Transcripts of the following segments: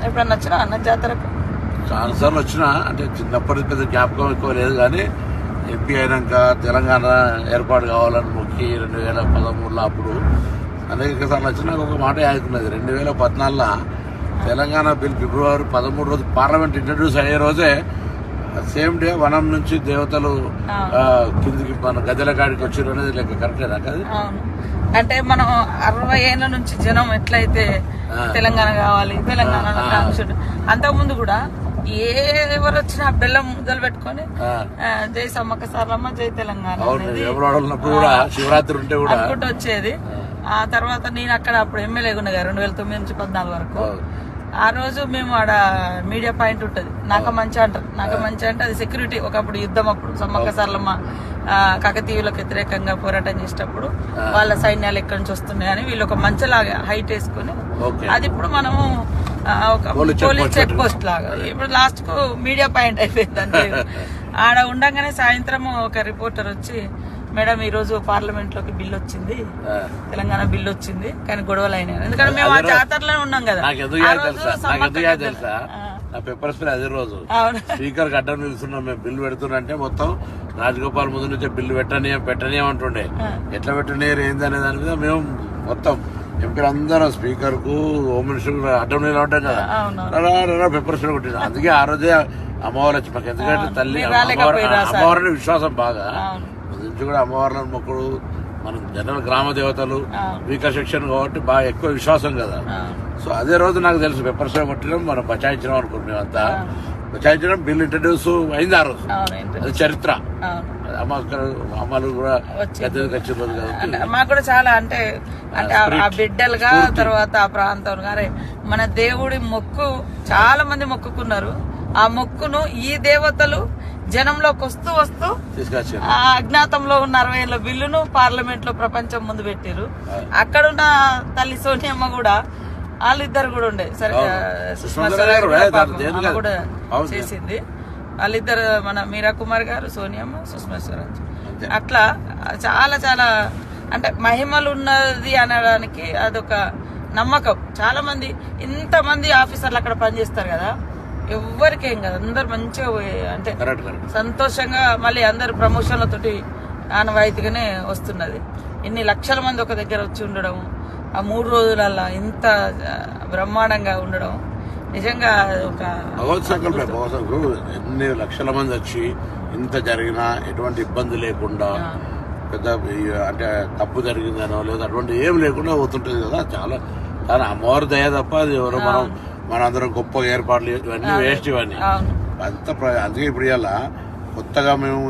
ఎప్పుడన్నా వచ్చినా అన్న జాతరకు? చాలాసార్లు వచ్చినా, అంటే చిన్నప్పటి పెద్ద జ్ఞాపకం ఎక్కువ లేదు కానీ ఎంపీ అయినాక తెలంగాణ ఏర్పాటు కావాలని మొక్కి 2013లో అప్పుడు అనేక సార్లు వచ్చినా ఒక మాట ఆగుతున్నది. 2014లో తెలంగాణ బిల్ ఫిబ్రవరి 13 రోజు పార్లమెంట్ ఇంట్రడ్యూస్ అయ్యే రోజే సేమ్ డే వనం నుంచి దేవతలు కిందికి మన గద్దెల కాడికి వచ్చారు అనేది లెక్క కరెక్టేనా? కదా, అంటే మనం 60 ఏళ్ల నుంచి జనం ఎట్లయితే తెలంగాణ కావాలి తెలంగాణ అంతకుముందు కూడా ఎవరు వచ్చినా బెల్లం ముద్దలు పెట్టుకొని జై సమ్మక్క సారలమ్మ జై తెలంగాణ శివరాత్రి ఉంటే కూడా అనుకుంటూ వచ్చేది. ఆ తర్వాత నేను అక్కడ అప్పుడు ఎమ్మెల్యేగా ఉన్నగా 2009 నుంచి 14 వరకు. ఆ రోజు మేము ఆడ మీడియా పాయింట్ ఉంటది, నాకమంచి అంటారు. నాకమంచి అంటే అది సెక్యూరిటీ. ఒకప్పుడు యుద్ధం అప్పుడు సమ్మక్క సారలమ్మ కాకతీయులకు వ్యతిరేకంగా పోరాటం చేసేటప్పుడు వాళ్ళ సైన్యాలు ఎక్కడి నుంచి వస్తున్నాయని వీళ్ళు ఒక మంచలాగా హైట్ వేసుకుని, అది ఇప్పుడు మనము ఒక పోలీస్ చెక్ పోస్ట్ లాగా ఇప్పుడు లాస్ట్ కు మీడియా పాయింట్ అయిపోయింది. అంటే ఆడ ఉండగానే సాయంత్రం ఒక రిపోర్టర్ వచ్చి, మేడం ఈ రోజు పార్లమెంట్ లోకి బిల్ వచ్చింది, తెలంగాణ బిల్ వచ్చింది, కానీ గొడవలు అయినాయి. ఎందుకంటే మేము ఆ జాతరలోనే ఉన్నాం కదా. నా పెప్పర్ స్ప్రే అదే రోజు స్పీకర్ అడ్డం నిలుస్తున్నాం మేము, బిల్లు పెడుతున్నంటే మొత్తం రాజగోపాల్ ముందు నుంచే బిల్లు పెట్టనీయమంటుండే. ఎట్లా పెట్టనీయరు ఏంది అనే దాని మీద మేము మొత్తం ఎంపీలు అందరం స్పీకర్ కు హోమ్ మినిస్టర్ అడ్డం నిలబడ్డాం కదా, పెప్పర్ స్ప్రే కొట్టింది. అందుకే ఆ రోజే అమ్మవారు వచ్చి మాకు, ఎందుకంటే తల్లి అమ్మవారిని విశ్వాసం బాగా నుంచి కూడా అమ్మవార్లను మొక్కుడు, మనం జనరల్ గ్రామ దేవతలు వీక సెక్షన్ కాబట్టి బాగా ఎక్కువ విశ్వాసం కదా. సో అదే రోజు నాకు తెలుసు పెప్పర్ స్ప్రే కొట్టడం మనం బచాయించడం అనుకుంటున్నాం. మేమంతా బచాయించడం బిల్ ఇంట్రడ్యూస్ అయింది ఆ రోజు, అది చరిత్ర. అమ్మలు కూడా వచ్చిన రోజు కదా మాకు కూడా చాలా అంటే ఆ బిడ్డలుగా తర్వాత ఆ ప్రాంతం గారే మన దేవుడి మొక్కు చాలా మంది మొక్కుకున్నారు. ఆ మొక్కును ఈ దేవతలు జనంలోకి వస్తూ వస్తూ ఆ అజ్ఞాతంలో ఉన్న 60 ఏళ్ల బిల్లును పార్లమెంట్ లో ప్రపంచం ముందు పెట్టారు. అక్కడున్న తల్లి సోనియమ్మ కూడా వాళ్ళిద్దరు కూడా ఉండే, సరే సుష్మా స్వరాజ్ కూడా చేసింది. వాళ్ళిద్దరు మన మీరా కుమార్ గారు, సోనియమ్మ, సుష్మా స్వరాజ్. అట్లా చాలా చాలా అంటే మహిమలు ఉన్నది అనడానికి అదొక నమ్మకం. చాలా మంది ఇంతమంది ఆఫీసర్లు అక్కడ పనిచేస్తారు కదా, ఎవ్వరికేం కదా, అందరు మంచిగా అంటే సంతోషంగా మళ్ళీ అందరు ప్రమోషన్లతోటి ఆనవాయితీగానే వస్తున్నది. ఇన్ని లక్షల మంది ఒక దగ్గర వచ్చి ఉండడం, ఆ 3 రోజులల్లా ఇంత బ్రహ్మాండంగా ఉండడం నిజంగా ఒక భగవత్ సంకల్పం. ఎన్ని లక్షల మంది వచ్చి ఇంత జరిగినా ఎటువంటి ఇబ్బంది లేకుండా, పెద్ద అంటే తప్పు జరిగిందనో లేదా అటువంటి ఏం లేకుండా పోతుంటది కదా. చాలా చాలా అమ్మవారి దయ తప్ప అది ఎవరో మనందరం గొప్ప ఏర్పాట్లు ఇవన్నీ వేస్ట్ ఇవన్నీ అంతా. అందుకే ఇప్పుడు ఇలా కొత్తగా మేము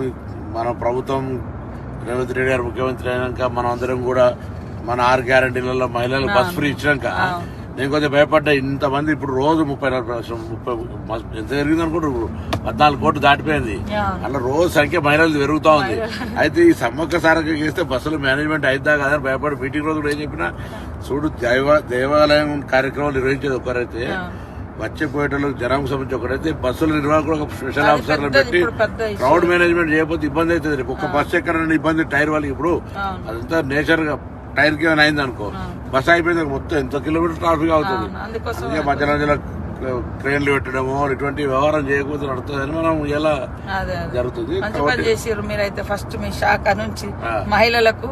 మన ప్రభుత్వం రేవంత్ రెడ్డి గారు ముఖ్యమంత్రి అయినాక మనం అందరం కూడా మన 6 గ్యారంటీలలో మహిళలకు బస్ ఫ్రీ ఇచ్చినాక నేను కొంచెం భయపడ్డా. ఇంతమంది ఇప్పుడు రోజు 30 ఎంత జరిగింది అనుకుంటారు, 14 కోట్లు దాటిపోయింది. అలా రోజు సంఖ్య మహిళలు పెరుగుతా ఉంది. అయితే ఈ సమ్మక్క సారక్క చేస్తే బస్సులు మేనేజ్మెంట్ అయిద్దా కదా భయపడి మీటింగ్ రోజు కూడా ఏం చెప్పినా, చూడు దేవాలయం కార్యక్రమాలు నిర్వహించేది ఒకరైతే, వచ్చేపోయేటోళ్ళకి జనానికి సంబంధించి ఒకరైతే, బస్సుల నిర్వాహకులు ఒక స్పెషల్ ఆఫీసర్లు పెట్టి క్రౌడ్ మేనేజ్మెంట్ చేయకపోతే ఇబ్బంది అవుతుంది. ఒక బస్సు ఎక్కడైనా ఇబ్బంది టైర్ వాళ్ళకి, ఇప్పుడు అదంతా నేచర్ గా టైర్ కి ఏమైనా అయింది అనుకో, బస్ అయిపోయింది మొత్తం ఎంత కిలోమీటర్ ట్రాఫిక్ అవుతుంది. అందుకే మధ్య మధ్యలో ట్రైన్లు పెట్టడము ఇటువంటి వ్యవహారం చేయకపోతే నడుతుందని మనం ఎలా జరుగుతుంది. మీరైతే ఫస్ట్ మీ శాఖ నుంచి మహిళలకు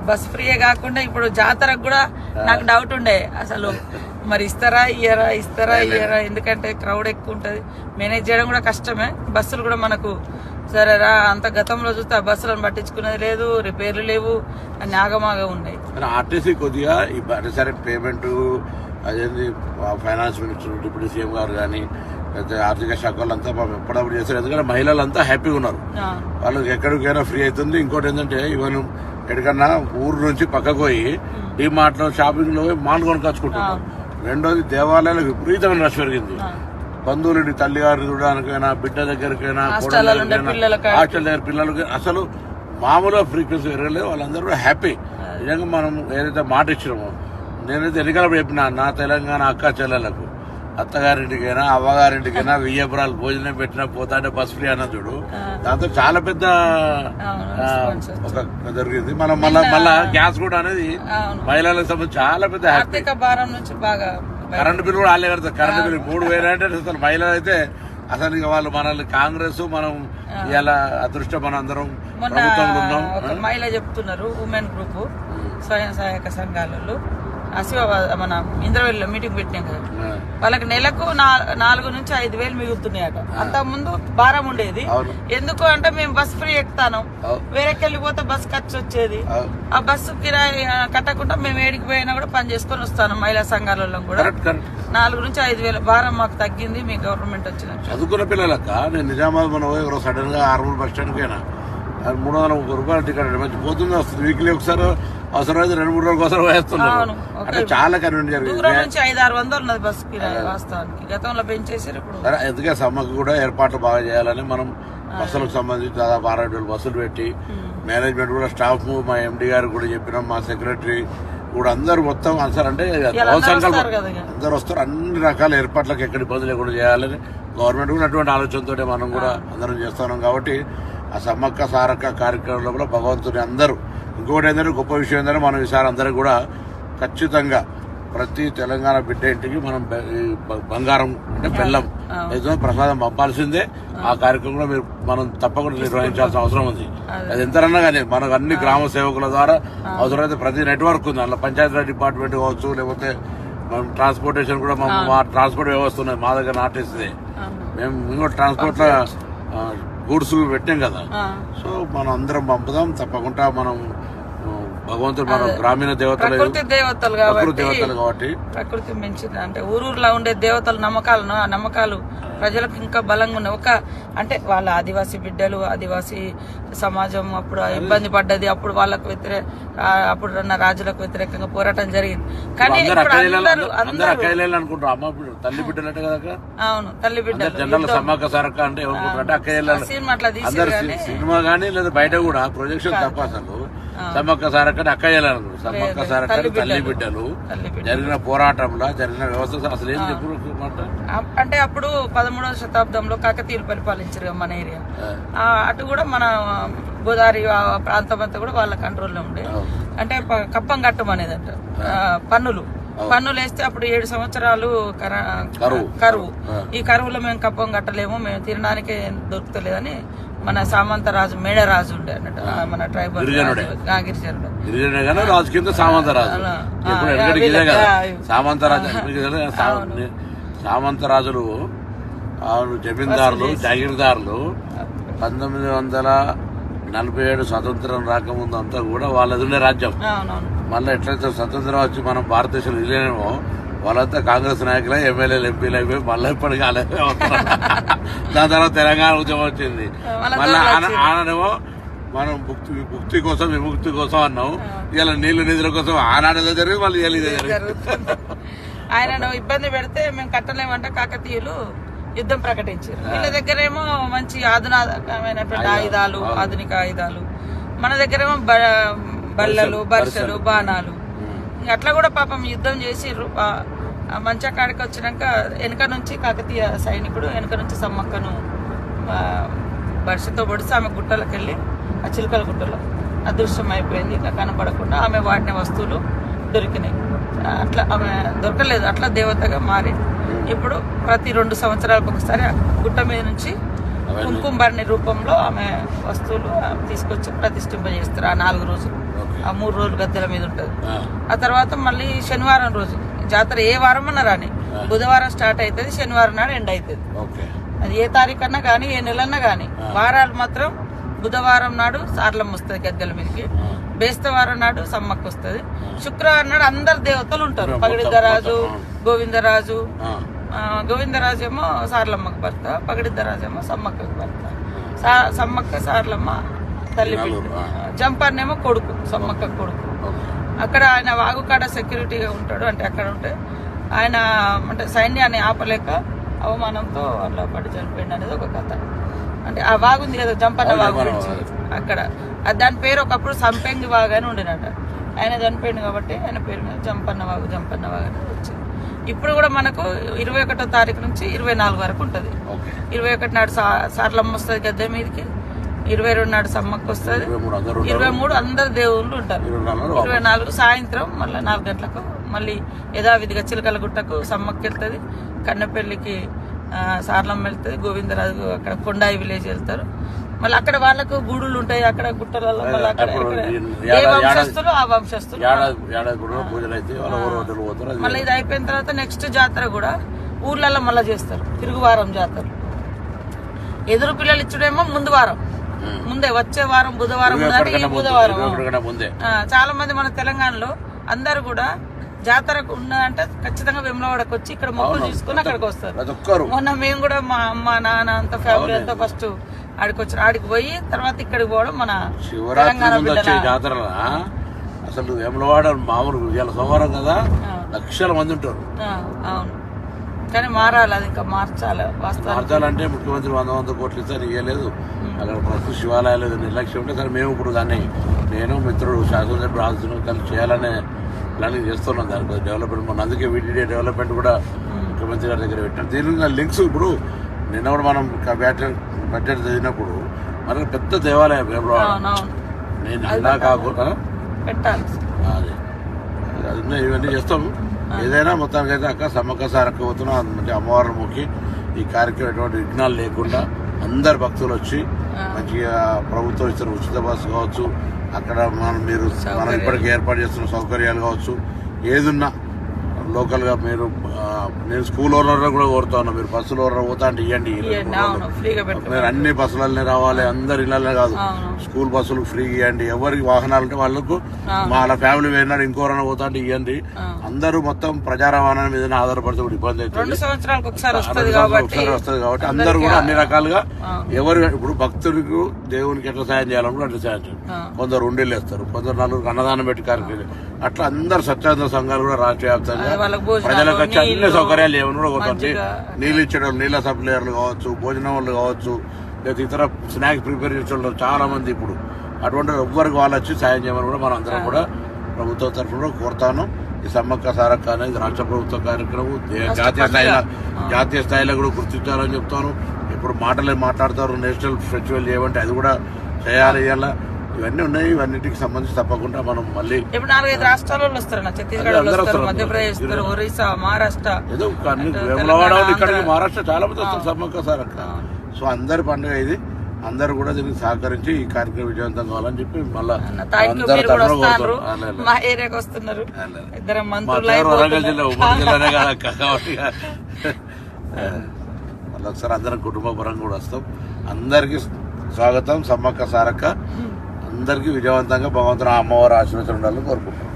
బస్ ఫ్రీయే కాకుండా ఇప్పుడు జాతరకు కూడా నాకు డౌట్ ఉండే, అసలు మరి ఇస్తారా ఇయ్యరా ఎందుకంటే క్రౌడ్ ఎక్కువ ఉంటది, మేనేజ్ చేయడం కూడా కష్టమే. బస్సులు కూడా మనకు సరేరా అంత గతంలో చూస్తే ఆ బస్సులను పట్టించుకునేది లేదు, రిపేర్లు లేవు, అన్ని ఆగమాగా ఉన్నాయి. ఆర్టీసీ కొద్దిగా సరే పేమెంట్ అదేంటి ఫైనాన్స్ మినిస్టర్ డిప్యూటీ సీఎం గారు కానీ ఆర్థిక శాఖ వాళ్ళంతా ఎప్పుడప్పుడు చేస్తారు. ఎందుకంటే మహిళలంతా హ్యాపీగా ఉన్నారు, వాళ్ళకి ఎక్కడికైనా ఫ్రీ అవుతుంది. ఇంకోటి ఏంటంటే ఈవెన్ ఎక్కడికన్నా ఊరు నుంచి పక్కకు పోయి డీమార్ట్ లో షాపింగ్ లో మాల్ కొనుకొచ్చుకుంటున్నారు. రెండోది దేవాలయాలకు విపరీతమైన రష్ పెరిగింది. బంధువులు తల్లి గారిని చూడడానికైనా, బిడ్డ దగ్గరికైనా, హాస్టల్ దగ్గర పిల్లలకి అసలు మామూలుగా ఫ్రీక్వెన్సీ పెరగలేదు. వాళ్ళందరూ కూడా హ్యాపీ. నిజంగా మనం ఏదైతే మాట ఇచ్చినామో, నేనైతే ఎన్నికలప్పుడు చెప్పిన నా తెలంగాణ అక్క చెల్లెలకు, అత్తగారింటికైనా అవ్వగారింటికైనా 1000 ఎకరాలు భోజనం పెట్టినా పోతా అంటే బస్ ఫ్రీ అన్న చూడు, దాంతో చాలా పెద్ద ఒక జరిగింది. మనం మళ్ళా గ్యాస్ కూడా అనేది మహిళలకు సంబంధించి చాలా పెద్ద ఆర్థిక భారం నుంచి బాగా కరెంటు బిల్లు కూడా వాళ్ళే కడతారు. కరెంటు బిల్లు 3,000 అంటే అసలు మహిళలు అయితే అసలు ఇక వాళ్ళు మనల్ని కాంగ్రెస్ మనం ఇలా అదృష్టం మన అందరం ప్రభుత్వంలో ఉన్నాం. ఒక మహిళ చెప్తున్నారు, ఉమెన్ గ్రూప్ స్వయం సహాయక సంఘాలలో మన ఇంద్రవెల్లిలో మీటింగ్ పెట్టినాం కదా, వాళ్ళకి నెలకు 4,000 నుంచి 5,000 మిగులుతున్నాయట. అంత ముందు భారం ఉండేది. ఎందుకు అంటే మేము బస్ ఫ్రీ ఎక్కుతాను, వేరేకి వెళ్ళిపోతే బస్ ఖర్చు వచ్చేది. ఆ బస్సు కిరాయి కట్టకుండా మేము ఏడికి పోయినా కూడా పని చేసుకొని వస్తాను. మహిళా సంఘాలలో కూడా 4,000 నుంచి 5,000 భారం మాకు తగ్గింది మీ గవర్నమెంట్ వచ్చిన. చదువుకున్న పిల్లలక్క నేను నిజామాబాద్ మన సడన్ గా ఆర్మూర్ బస్ స్టాండ్ పోయినా 330 రూపాయలు టికెట్ మంచి పోతుంది వస్తుంది. వీక్లీ ఒకసారి అవసరమైతే 2-3 రోజుల కోసం వేస్తున్నాను. అంటే చాలా కన్వీనియంట్ జరిగింది. దూరం నుంచి 500-600 ఉన్నది బస్ కిరాయి వాస్తవానికి. గతంలో పెంచేసారు ఇప్పుడు. ఎందుకే సమ్మకు కూడా ఏర్పాట్లు బాగా చేయాలని మనం బస్సులకు సంబంధించి దాదాపు 600 బస్సులు పెట్టి మేనేజ్మెంట్ కూడా స్టాఫ్ మా ఎండి గారు కూడా చెప్పినాం, మా సెక్రటరీ కూడా అందరూ మొత్తం అసలు అంటే అందరు వస్తారు. అన్ని రకాల ఏర్పాట్లకు ఎక్కడ ఇబ్బంది లేకుండా చేయాలని గవర్నమెంట్ కూడా అటువంటి ఆలోచనతో మనం కూడా అందరం చేస్తున్నాం. కాబట్టి ఆ సమ్మక్క సారక్క కార్యక్రమంలో కూడా భగవంతుని అందరూ ఇంకొకటి ఏంటంటే గొప్ప విషయం ఏంటంటే మనం ఈసారి అందరూ కూడా ఖచ్చితంగా ప్రతి తెలంగాణ బిడ్డ ఇంటికి మనం బంగారం అంటే బెల్లం ఏదో ప్రసాదం పంపాల్సిందే. ఆ కార్యక్రమంలో మనం తప్పకుండా నిర్వహించాల్సిన అవసరం ఉంది. అది ఎంతరన్నా కానీ మనకు అన్ని గ్రామ సేవకుల ద్వారా అవసరమైతే ప్రతి నెట్వర్క్ ఉంది. అందులో పంచాయతీరాజ్ డిపార్ట్మెంట్ కావచ్చు, లేకపోతే మనం ట్రాన్స్పోర్టేషన్ కూడా మా ట్రాన్స్పోర్ట్ వ్యవస్థ ఉన్నది మా దగ్గర నాటేస్తుంది. మేము ఇంకో ట్రాన్స్పోర్ట్ లో గూడ్స్ పెట్టాం కదా. సో మనం అందరం పంపుదాం తప్పకుండా. మనం భగవంతుడు మన గ్రామీణ దేవతలు కాబట్టి ప్రకృతి మించింది అంటే ఊరూరులో ఉండే దేవతల నమ్మకాలను ఆ నమ్మకాలు ప్రజలకు ఇంకా బలంగా ఉన్నాయి. అంటే వాళ్ళ ఆదివాసీ బిడ్డలు ఆదివాసీ సమాజం అప్పుడు ఇబ్బంది పడ్డది. అప్పుడు వాళ్ళకు అప్పుడు ఉన్న రాజులకు వ్యతిరేకంగా పోరాటం జరిగింది. కానీ తల్లి బిడ్డలంటే కదా. అవును, తల్లి బిడ్డలు జనరల్ సమ్మక్క సారక్క అంటే సినిమా అట్లా సినిమా గానీ లేదా బయట కూడా ప్రొజెక్షన్ తప్ప అసలు సమ్మక్క సారక్క అక్క చేయాలనుకో. సమ్మక్క సారక్క తల్లి బిడ్డలు జరిగిన పోరాటంలో జరిగిన వ్యవస్థ అసలు ఏం చెప్పు అంటే అప్పుడు 13వ శతాబ్దంలో కాకతీయులు పరిపాలించారు మన ఏరియా. అటు కూడా మన గోదావరి ప్రాంతం అంతా కూడా వాళ్ళ కంట్రోల్లో ఉండే. అంటే కప్పం కట్టం అనేది అంట పన్నులు వేస్తే అప్పుడు 7 సంవత్సరాలు కరువు. ఈ కరువులో మేము కప్పం కట్టలేము, మేము తినడానికి దొరుకుతలేదని మన సామంతరాజు మేడరాజు ఉండే అన్నట్టు మన ట్రైబల్ గిరిజనుడు సామంతరాజులు జమీందారులు జాగీర్దారులు 1947 స్వతంత్రం రాకముందు అంతా కూడా వాళ్ళది ఉండే రాజ్యం. మళ్ళీ ఎట్లయితే స్వతంత్రం వచ్చి మనం భారతదేశంలో ఇల్లేనేమో వాళ్ళంతా కాంగ్రెస్ నాయకులే ఎమ్మెల్యేలు ఎంపీలు అయిపోయి మళ్ళీ ఇప్పటికీ అలాగే దాని తర్వాత తెలంగాణ ఉద్యమం వచ్చింది. మళ్ళీ ఆనాడేమో మనం ముక్తి కోసం విముక్తి కోసం అన్నాం. ఇలా నీళ్లు నిధుల కోసం ఆనాడేదో జరిగింది, మళ్ళీ ఇదే జరిగింది. ఆయన ఇబ్బంది పెడితే మేము కట్టలేమంటే కాకతీయులు యుద్ధం ప్రకటించారు. వీళ్ళ దగ్గరేమో మంచి ఆధునికమైనటువంటి ఆయుధాలు, ఆధునిక ఆయుధాలు. మన దగ్గరేమో బల్లలు, బర్షలు, బాణాలు. అట్లా కూడా పాపం యుద్ధం చేసిర్రు. మంచిగా కాడికి వచ్చినాక వెనక నుంచి కాకతీయ సైనికుడు వెనక నుంచి సమ్మక్కను బర్షతో పొడిచి ఆమె గుట్టలకు వెళ్ళి ఆ చిలుకల గుట్టలో అదృశ్యం అయిపోయింది. ఇంకా కనపడకుండా ఆమె వాడిన వస్తువులు దొరికినాయి. అట్లా ఆమె దొరకలేదు, అట్లా దేవతగా మారి ఇప్పుడు ప్రతి 2 సంవత్సరాలకు ఒకసారి గుట్ట మీద నుంచి కుంకుమబర్ణి రూపంలో ఆమె వస్తువులు తీసుకొచ్చి ప్రతిష్ఠింపజేస్తారు. ఆ 4 రోజులు, ఆ 3 రోజులు గద్దెల మీద ఉంటుంది. ఆ తర్వాత మళ్ళీ శనివారం రోజు జాతర ఏ వారం అన్నా రాని, బుధవారం స్టార్ట్ అవుతుంది, శనివారం నాడు ఎండ్ అవుతుంది. అది ఏ తారీఖు అన్నా కానీ ఏ నెలన్నా కానీ. వారాలు మాత్రం బుధవారం నాడు సార్లమ్మ వస్తుంది గద్దెల మీదకి, బేస్తవారం నాడు సమ్మక్క వస్తుంది, శుక్రవారం నాడు అందరు దేవతలు ఉంటారు. పగడిద్దరాజు, గోవిందరాజు ఏమో సార్లమ్మకు భర్త, పగడిద్దరాజు ఏమో సమ్మక్కకు భర్త. సమ్మక్క సార్లమ్మ తల్లి బిడ్డ, జంపన్నేమో కొడుకు, సమ్మక్క కొడుకు. అక్కడ ఆయన వాగుకాడ సెక్యూరిటీగా ఉంటాడు. అంటే అక్కడ ఉంటే ఆయన అంటే సైన్యాన్ని ఆపలేక అవమానంతో అట్లా పడి చనిపోయింది అనేది ఒక కథ. అంటే ఆ వాగుంది కదా జంపన్న వాగు గురించి, అక్కడ దాని పేరు ఒకప్పుడు సంపెంగి వాగు అని ఉండినట. ఆయన చనిపోయింది కాబట్టి ఆయన పేరు మీద జంపన్న వాగు అని వచ్చింది. ఇప్పుడు కూడా మనకు 21వ తారీఖు నుంచి 24 వరకు ఉంటుంది. 21 నాడు సార్లమ్మ వస్తుంది గద్దె మీదకి, 22 నాడు సమ్మక్క వస్తుంది, 23 అందరు దేవుళ్ళు ఉంటారు, 24 సాయంత్రం మళ్ళీ 4 గంటలకు మళ్ళీ యథావిధిగా చిలకలగుట్టకు సమ్మక్కి వెళ్తుంది, కన్నెపల్లికి సార్లమ్మ వెళ్తుంది, గోవిందరాజు అక్కడ కొండాయి విలేజ్ వెళ్తారు. మళ్ళీ అక్కడ వాళ్ళకు గూడులు ఉంటాయి, అక్కడ గుట్టలలో మళ్ళీ అక్కడ ఏ వంశస్థులు ఆ వంశస్థులు. మళ్ళీ ఇది అయిపోయిన తర్వాత నెక్స్ట్ జాతర కూడా ఊర్లలో మళ్ళీ చేస్తారు, తిరుగువారం జాతర. ఎదురు పిల్లలు ఇచ్చుడేమో ముందు వారం, ముందే వచ్చే వారం బుధవారం, ఈ బుధవారం. చాలా మంది మన తెలంగాణలో అందరు కూడా జాతరకు ఉన్నదంటే ఖచ్చితంగా వేములవాడకు వచ్చి ఇక్కడ మొక్కులు తీసుకుని అక్కడికి వస్తారు. మొన్న మేము కూడా మా అమ్మ నాన్న అంత ఫ్యామిలీ అంతా ఫస్ట్ ఆడికి వచ్చారు, ఆడికి పోయి తర్వాత ఇక్కడికి పోవడం మన శివరాత్రి జాతర. అసలు వేములవాడ మామూలు ఇవాళ సోమవారం కదా, లక్షల మంది ఉంటారు. అవును, కానీ మారాలి, అది ఇంకా మార్చాలంటే ముఖ్యమంత్రి 100 కోట్లు ఇస్తే ఇవ్వలేదు. అక్కడ ప్రస్తుత శివాలయాలు నిర్లక్ష్యం ఉంటే సరే మేము ఇప్పుడు దాన్ని నేను మిత్రుడు శాసనసభ్యుడు ఆలోచన కలిసి చేయాలనే ప్లానింగ్ చేస్తున్నాం. దానికి డెవలప్మెంట్ మొన్న అందుకే వీటీడీ డెవలప్మెంట్ కూడా ముఖ్యమంత్రి గారి దగ్గర పెట్టాం. దీని లింక్స్ ఇప్పుడు నిన్న కూడా మనం బడ్జెట్ చదివినప్పుడు మన పెద్ద దేవాలయం వేములవాడ, నేను అలా కాకుండా పెట్టాలి అదే ఇవన్నీ చేస్తాము. ఏదైనా మొత్తానికి అయితే అక్క సమ్మక్క సారక్క పోతున్నాం అంటే అమ్మవారిని మొక్కి ఈ కార్యక్రమం ఎటువంటి విఘ్నాలు లేకుండా అందరు భక్తులు వచ్చి మంచిగా ప్రభుత్వం ఇస్తున్న ఉచిత బస్సు కావచ్చు, అక్కడ మనం ఇప్పటికీ ఏర్పాటు చేస్తున్న సౌకర్యాలు కావచ్చు, ఏదున్నా లోకల్ గా నేను స్కూల్ ఓనర్ కూడా కోరుతా ఉన్నా, మీరు బస్సులో పోతా అంటే ఇవ్వండి. మీరు అన్ని బస్సులనే రావాలి, అందరు ఇళ్ళనే కాదు, స్కూల్ బస్సులు ఫ్రీ ఇవ్వండి. ఎవరికి వాహనాలు ఉంటే వాళ్ళకు వాళ్ళ ఫ్యామిలీ పోయినాడు ఇంకోరైనా పోతా అంటే ఇవ్వండి. అందరూ మొత్తం ప్రజా రవాణా మీద ఆధారపడితే కూడా ఇబ్బంది అవుతుంది. 2 సంవత్సరాలకు ఒకసారి వస్తుంది కాబట్టి అందరూ కూడా అన్ని రకాలుగా ఎవరు ఇప్పుడు భక్తుడికి దేవునికి ఎట్లా సాయం చేయాలనుకో అట్లా సాయం చేయాలి. కొందరు ఉండేళ్ళు వేస్తారు, కొందరు 4 అన్నదానం పెట్టి కార్యక్రమం, అట్లా అందరు స్వచ్ఛంద సంఘాలు కూడా రాష్ట్ర వ్యాప్తంగా ప్రజలకు వచ్చి అన్ని సౌకర్యాలు ఏమని కూడా పోతుంది. నీళ్ళు ఇచ్చడం, నీళ్ళ సప్లయర్లు కావచ్చు, భోజనం వాళ్ళు కావచ్చు, లేదా ఇతర స్నాక్స్ ప్రిపేర్ చేసే చాలా మంది ఇప్పుడు అటువంటి ఎవ్వరికి వాళ్ళు వచ్చి సాయం చేయమని కూడా మనం అందరం కూడా ప్రభుత్వం తరఫున కూడా కోరుతాను. ఈ సమ్మక్క సారక్క అనేది రాష్ట్ర ప్రభుత్వ కార్యక్రమం, జాతీయ స్థాయిలో కూడా గుర్తించాలని చెప్తాను. ఇప్పుడు మాట్లాడతారు నేషనల్ ఫెస్టివల్ చేయమంటే అది కూడా చేయాలి. ఇలా ఇవన్నీ ఉన్నాయి, ఇవన్నిటికి సంబంధించి తప్పకుండా మనం మళ్ళీ ఇప్పుడు 4-5 రాష్ట్రాల వాళ్ళు వస్తారు, ఛత్తీస్గఢ్, మధ్యప్రదేశ్, ఒరిస్సా, మహారాష్ట్ర, ఏదో వేములవాడ ఇక్కడికి మహారాష్ట్ర చాలా మంది వస్తారు సమ్మక్క సారక్క. సో అందరి పండుగ ఇది, అందరు కూడా దీనికి సహకరించి ఈ కార్యక్రమం విజయవంతం కావాలని చెప్పి మళ్ళీ వరంగల్ జిల్లా ఉమ్మడి జిల్లానే కదా కాబట్టి మళ్ళీ ఒకసారి అందరం కుటుంబ పరంగా కూడా వస్తాం. అందరికి స్వాగతం. సమ్మక్క సారక్క అందరికీ విజయవంతంగా భగవంతుని అమ్మవారి ఆశీర్వచనం ఉండాలని కోరుకుంటున్నాం.